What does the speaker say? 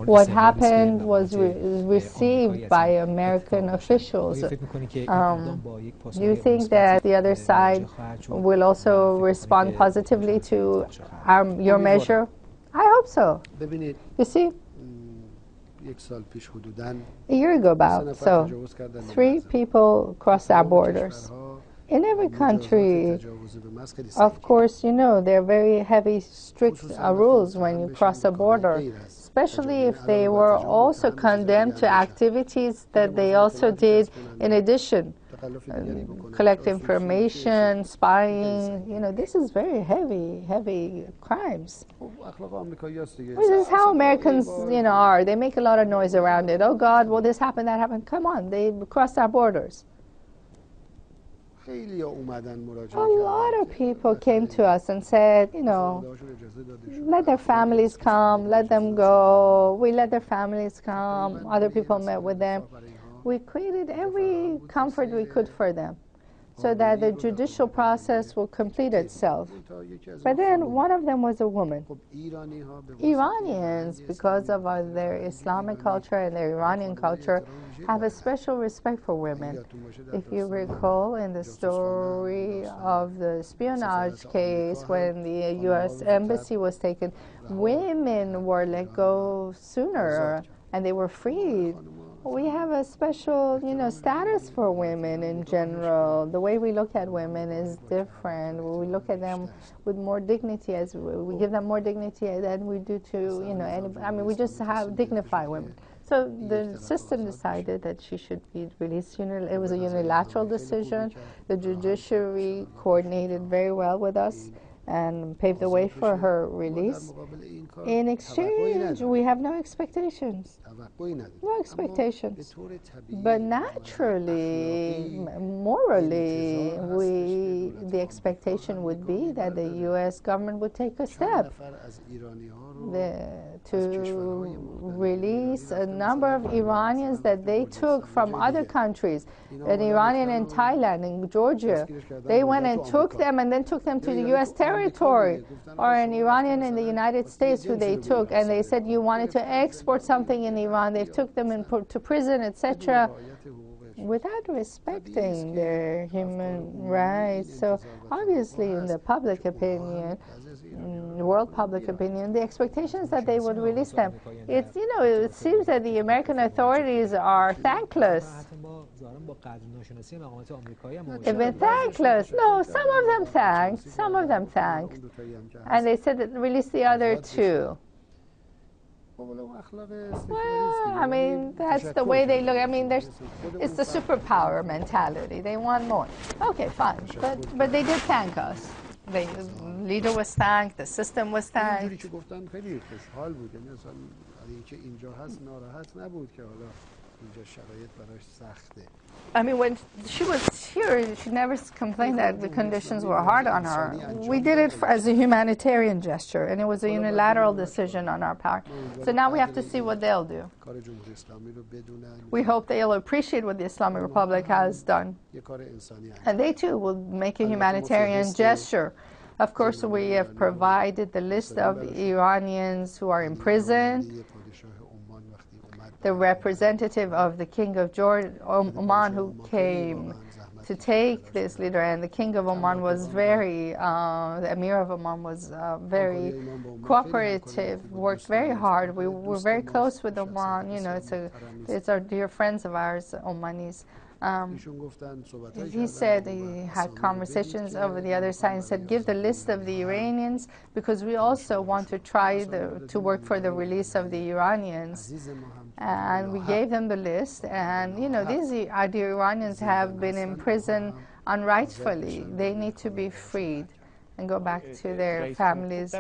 What happened was received by American officials. Do you think that the other side will also respond positively to your measure? I hope so. You see, a year ago about, so 3 people crossed our borders. In every country, of course, you know, there are very heavy, strict rules when you cross a border, especially if they were also condemned to activities that they also did in addition. Collect information, spying, you know, this is very heavy crimes. This is how Americans, you know, are. They make a lot of noise around it. Oh God, well this happened, that happened. Come on, they crossed our borders. A lot of people came to us and said, you know, let their families come, let them go. We let their families come. Other people met with them. We created every comfort we could for them so that the judicial process will complete itself. But then one of them was a woman. Iranians, because of their Islamic culture and their Iranian culture, have a special respect for women. If you recall in the story of the espionage case, when the US embassy was taken, women were let go sooner and they were freed. We have a special, you know, status for women in general. The way we look at women is different. We look at them with more dignity, as we give them more dignity than we do to, you know, I mean, we just have dignify women. So the system decided that she should be released. It was a unilateral decision. The judiciary coordinated very well with us and paved the way for her release. In exchange, we have no expectations. No expectations. But naturally, morally, the expectation would be that the U.S. government would take a step to release a number of Iranians that they took from other countries. An Iranian in Thailand, in Georgia, they went and took them and then took them to the U.S. territory. Or an Iranian in the United States who they took, and they said you wanted to export something in Iran. They took them to prison, etc., without respecting their human rights. So obviously in the public opinion, world public opinion, the expectation is that they would release them. It's, you know, it seems that the American authorities are thankless. They've been thankless. No, some of them thanked. Some of them thanked. And they said that release the other 2. Well, I mean, that's the way they look. I mean, it's the superpower mentality. They want more. Okay, fine. But they did thank us. The leader was thanked. The system was thanked. I mean, when she was here, she never complained that the conditions were hard on her. We did it as a humanitarian gesture, and it was a unilateral decision on our part. So now we have to see what they'll do. We hope they'll appreciate what the Islamic Republic has done. And they, too, will make a humanitarian gesture. Of course, we have provided the list of Iranians who are in prison. The representative of the King of Oman who came to take this leader, and the King of Oman was the Emir of Oman was very cooperative, worked very hard. We were very close with Oman. You know, it's our dear friends of ours, Omanis. He said he had conversations over the other side and said, give the list of the Iranians, because we also want to try to work for the release of the Iranians. And we gave them the list, and you know, the Iranians have been in prison unrightfully. They need to be freed and go back to their families.